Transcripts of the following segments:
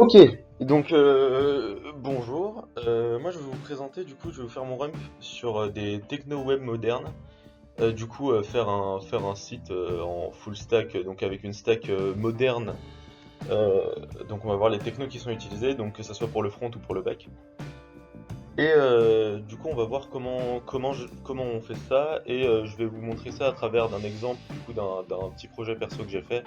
Ok, donc bonjour. Moi je vais vous présenter, du coup je vais vous faire mon run sur des techno web modernes. Faire un site en full stack, donc avec une stack moderne. Euh, donc on va voir les technos qui sont utilisés, donc que ce soit pour le front ou pour le back. Et du coup on va voir comment on fait ça, et je vais vous montrer ça à travers d'un exemple du coup d'un petit projet perso que j'ai fait.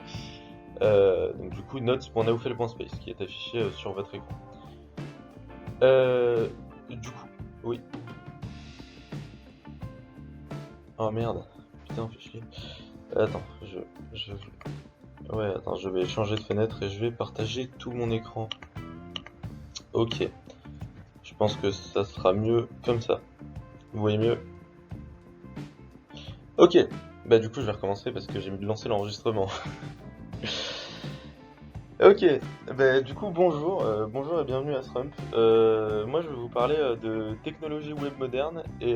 Donc du coup notes.naofel.space qui est affiché sur votre écran. Du coup, oui. Oh merde. Putain, fais chier. Attends, je... Ouais, attends, je vais changer de fenêtre et je vais partager tout mon écran. Ok. Je pense que ça sera mieux comme ça. Vous voyez mieux? Ok. Bah du coup, je vais recommencer parce que j'ai mis de lancer l'enregistrement. Ok, du coup bonjour et bienvenue à Srump. Moi je vais vous parler de technologie web moderne et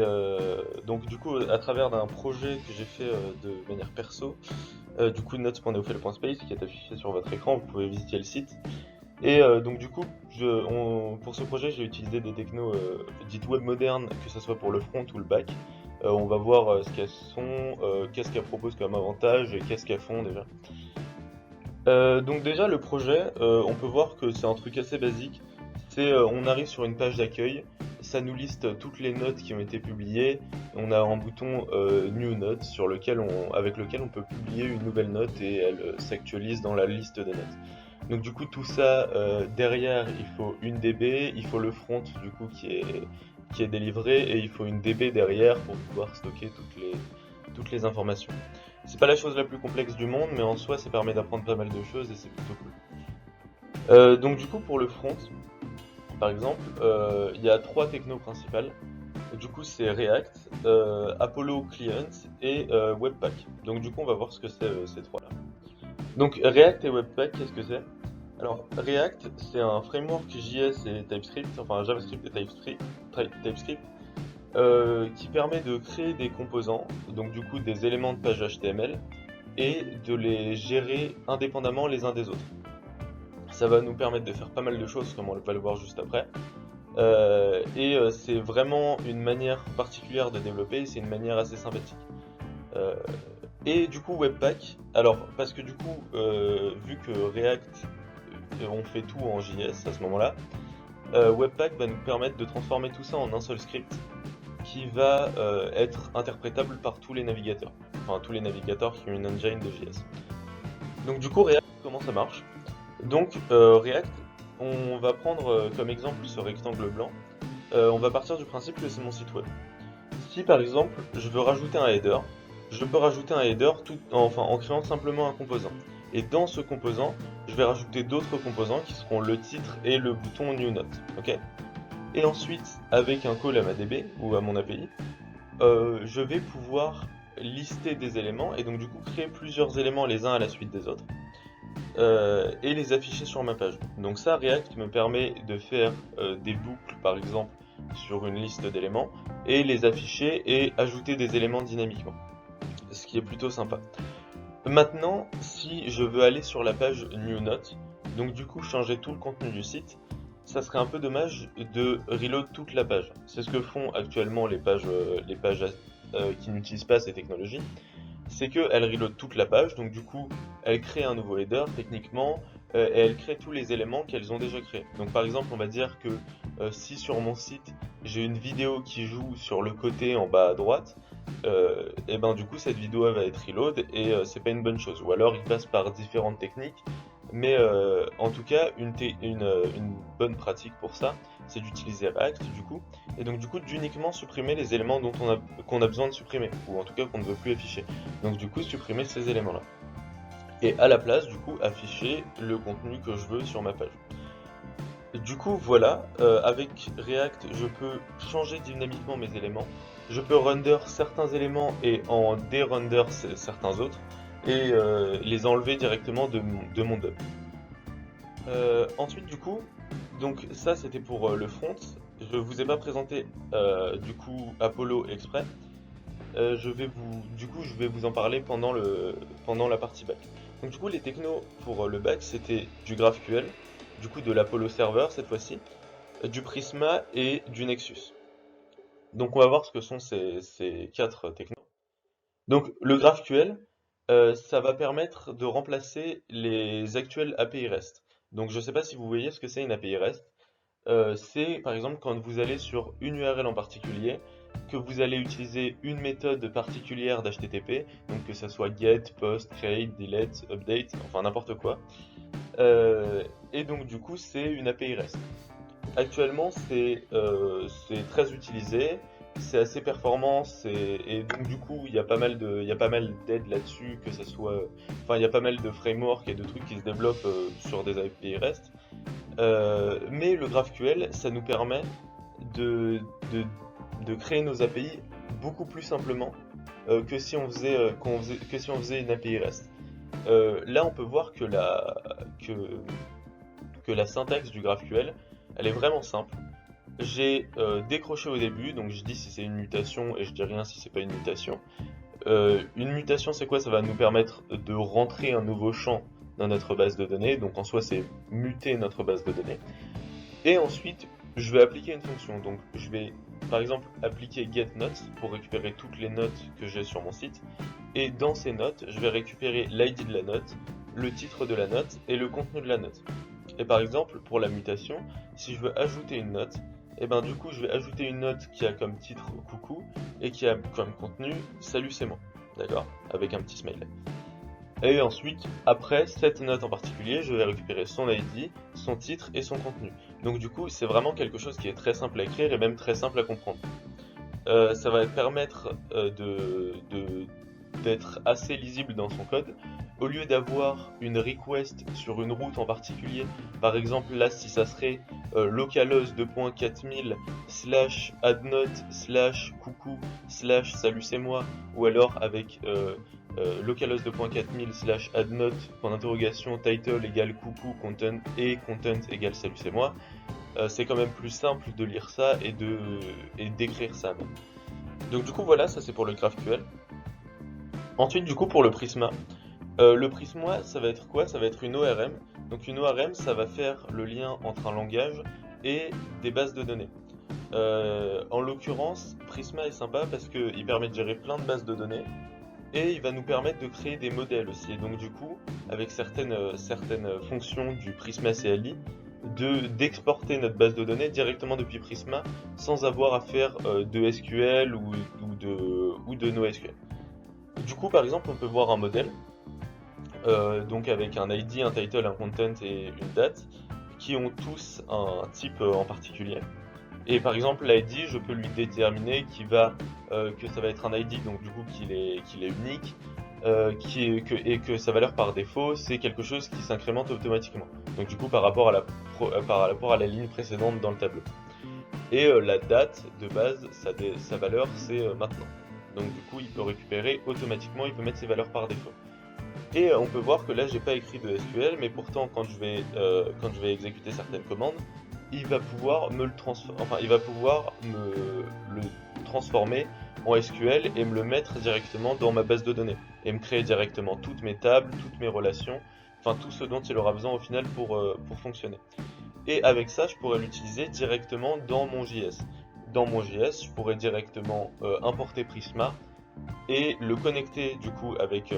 donc du coup à travers d'un projet que j'ai fait de manière perso, du coup notes.neofel.space qui est affiché sur votre écran, vous pouvez visiter le site. Et donc du coup pour ce projet j'ai utilisé des technos dites web modernes, que ce soit pour le front ou le back. On va voir ce qu'elles sont, qu'est-ce qu'elles proposent comme avantage et qu'est-ce qu'elles font déjà. Donc déjà le projet, on peut voir que c'est un truc assez basique. On arrive sur une page d'accueil, ça nous liste toutes les notes qui ont été publiées. On a un bouton New Note avec lequel on peut publier une nouvelle note et elle s'actualise dans la liste des notes. Donc du coup tout ça derrière il faut une DB, il faut le front du coup qui est délivré, et il faut une DB derrière pour pouvoir stocker toutes les informations. C'est pas la chose la plus complexe du monde, mais en soi ça permet d'apprendre pas mal de choses et c'est plutôt cool. Donc du coup pour le front, par exemple, il y a trois technos principales. Du coup c'est React, Apollo Client et Webpack. Donc du coup on va voir ce que c'est ces trois-là. Donc React et Webpack, qu'est-ce que c'est? Alors React c'est un framework JS et TypeScript, enfin JavaScript et TypeScript, qui permet de créer des composants, donc du coup des éléments de page HTML, et de les gérer indépendamment les uns des autres. Ça va nous permettre de faire pas mal de choses, comme on va le voir juste après. C'est vraiment une manière particulière de développer, c'est une manière assez sympathique. Euh, et du coup Webpack, alors parce que du coup, vu que React, on fait tout en JS à ce moment-là, Webpack va nous permettre de transformer tout ça en un seul script qui va être interprétable par tous les navigateurs. Enfin, tous les navigateurs qui ont une engine de JS. Donc du coup, React, comment ça marche? Donc React, on va prendre comme exemple ce rectangle blanc. On va partir du principe que c'est mon site web. Si par exemple, je veux rajouter un header, je peux rajouter un header en créant simplement un composant. Et dans ce composant, je vais rajouter d'autres composants qui seront le titre et le bouton New Note. Ok. Et ensuite, avec un call à ma DB ou à mon API, je vais pouvoir lister des éléments et donc du coup créer plusieurs éléments les uns à la suite des autres, et les afficher sur ma page. Donc ça, React me permet de faire des boucles par exemple sur une liste d'éléments et les afficher et ajouter des éléments dynamiquement, ce qui est plutôt sympa. Maintenant, si je veux aller sur la page New Note, donc du coup changer tout le contenu du site, ça serait un peu dommage de reload toute la page. C'est ce que font actuellement les pages qui n'utilisent pas ces technologies. C'est qu'elles reload toute la page, donc du coup, elles créent un nouveau header techniquement, et elles créent tous les éléments qu'elles ont déjà créés. Donc par exemple, on va dire que si sur mon site, j'ai une vidéo qui joue sur le côté en bas à droite, et ben du coup cette vidéo va être reload et c'est pas une bonne chose. Ou alors il passe par différentes techniques, mais en tout cas une bonne pratique pour ça, c'est d'utiliser React du coup, et donc du coup d'uniquement supprimer les éléments qu'on a besoin de supprimer, ou en tout cas qu'on ne veut plus afficher. Donc du coup supprimer ces éléments là. Et à la place du coup afficher le contenu que je veux sur ma page. Du coup, voilà, avec React, je peux changer dynamiquement mes éléments. Je peux render certains éléments et en dérender certains autres, et les enlever directement de mon DOM. Ensuite, du coup, donc ça c'était pour le front. Je vous ai pas présenté du coup Apollo exprès. Je vais vous en parler pendant la partie back. Donc du coup, les technos pour le back, c'était du GraphQL, du coup de l'Apollo Server cette fois-ci, du Prisma et du Nexus. Donc on va voir ce que sont ces quatre technos. Donc le GraphQL, ça va permettre de remplacer les actuels API REST. Donc je ne sais pas si vous voyez ce que c'est une API REST. C'est par exemple quand vous allez sur une URL en particulier, que vous allez utiliser une méthode particulière d'HTTP, donc que ça soit get, post, create, delete, update, enfin n'importe quoi. Et donc du coup c'est une API REST. Actuellement c'est très utilisé, c'est assez performant, et donc du coup il y a pas mal d'aides là-dessus, que ça soit, enfin il y a pas mal de frameworks et de trucs qui se développent sur des API REST. Mais le GraphQL, ça nous permet de, de, de créer nos API beaucoup plus simplement que si que si on faisait une API REST. Là, on peut voir que la syntaxe du GraphQL, elle est vraiment simple. J'ai décroché au début, donc je dis si c'est une mutation et je dis rien si c'est pas une mutation. Une mutation, c'est quoi? Ça va nous permettre de rentrer un nouveau champ dans notre base de données, donc en soi c'est muter notre base de données. Et ensuite, je vais appliquer une fonction, donc je vais par exemple appliquer getNotes pour récupérer toutes les notes que j'ai sur mon site, et dans ces notes, je vais récupérer l'ID de la note, le titre de la note et le contenu de la note. Et par exemple, pour la mutation, si je veux ajouter une note, et ben du coup je vais ajouter une note qui a comme titre coucou et qui a comme contenu salut c'est moi, d'accord, avec un petit smiley. Et ensuite, après cette note en particulier, je vais récupérer son ID, son titre et son contenu. Donc du coup, c'est vraiment quelque chose qui est très simple à écrire et même très simple à comprendre. Ça va permettre d'être assez lisible dans son code. Au lieu d'avoir une request sur une route en particulier, par exemple là si ça serait localhost 2.4000 slash addnote slash coucou slash salut c'est moi, ou alors avec localhost 2.4000 slash addnote point d'interrogation title égale coucou content et content égale salut c'est moi, c'est quand même plus simple de lire ça et d'écrire ça même. Donc du coup voilà, ça c'est pour le GraphQL. Ensuite du coup pour le Prisma, ça va être quoi? Ça va être une ORM. Donc une ORM, ça va faire le lien entre un langage et des bases de données. En l'occurrence, Prisma est sympa parce qu'il permet de gérer plein de bases de données et il va nous permettre de créer des modèles aussi. Et donc du coup, avec certaines fonctions du Prisma CLI, d'exporter notre base de données directement depuis Prisma sans avoir à faire de SQL ou de NoSQL. Du coup, par exemple, on peut voir un modèle, donc avec un ID, un title, un content et une date, qui ont tous un type en particulier. Et par exemple, l'ID, je peux lui déterminer que ça va être un ID, donc du coup qu'il est unique, et que sa valeur par défaut, c'est quelque chose qui s'incrémente automatiquement. Donc du coup par rapport à la ligne précédente dans le tableau. Et la date de base, sa valeur, c'est maintenant. Donc du coup, il peut récupérer automatiquement, il peut mettre ses valeurs par défaut. Et on peut voir que là, j'ai pas écrit de SQL, mais pourtant, quand je vais exécuter certaines commandes, il va pouvoir me le transformer en SQL et me le mettre directement dans ma base de données et me créer directement toutes mes tables, toutes mes relations, enfin tout ce dont il aura besoin au final pour fonctionner. Et avec ça, je pourrais l'utiliser directement dans mon JS. Dans mon JS, je pourrais directement importer Prisma et le connecter du coup avec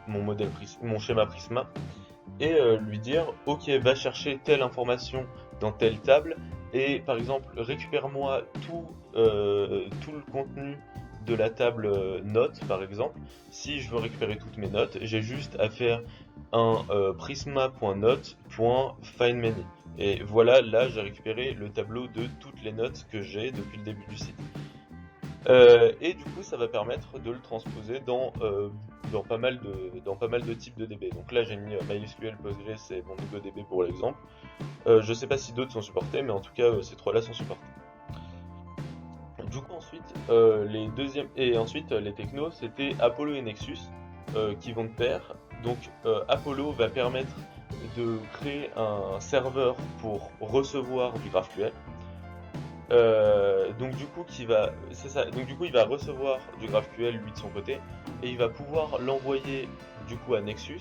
mon schéma Prisma et lui dire ok, va chercher telle information dans telle table et par exemple récupère-moi tout le contenu de la table notes par exemple. Si je veux récupérer toutes mes notes, j'ai juste à faire un prisma.note.findMany et voilà, là j'ai récupéré le tableau de toutes les notes que j'ai depuis le début du site. Et du coup, ça va permettre de le transposer dans pas mal de types de DB. Donc là, j'ai mis MySQL, Postgres et MongoDB pour l'exemple. Je sais pas si d'autres sont supportés, mais en tout cas, ces trois-là sont supportés. Du coup, ensuite, les technos, c'était Apollo et Nexus qui vont de pair. Donc, Apollo va permettre de créer un serveur pour recevoir du GraphQL. Donc du coup il va recevoir du GraphQL lui de son côté et il va pouvoir l'envoyer du coup à Nexus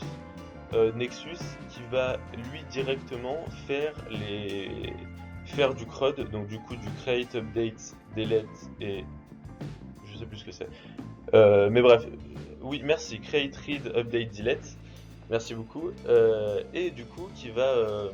Nexus qui va lui directement faire du CRUD, donc du coup du create, update, delete et je sais plus ce que c'est. Mais bref, oui, merci, create, read, update, delete. Merci beaucoup. Et du coup qui va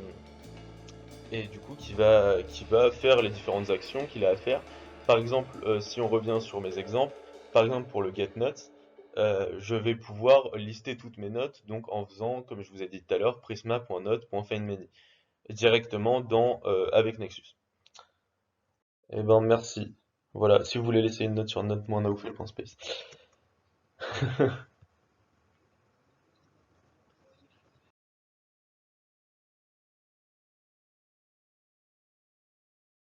faire les différentes actions qu'il a à faire. Par exemple, si on revient sur mes exemples, par exemple pour le get notes, je vais pouvoir lister toutes mes notes donc en faisant, comme je vous ai dit tout à l'heure, prisma.note.findMany directement avec Nexus. Eh ben merci. Voilà, si vous voulez laisser une note sur note.naofel.space.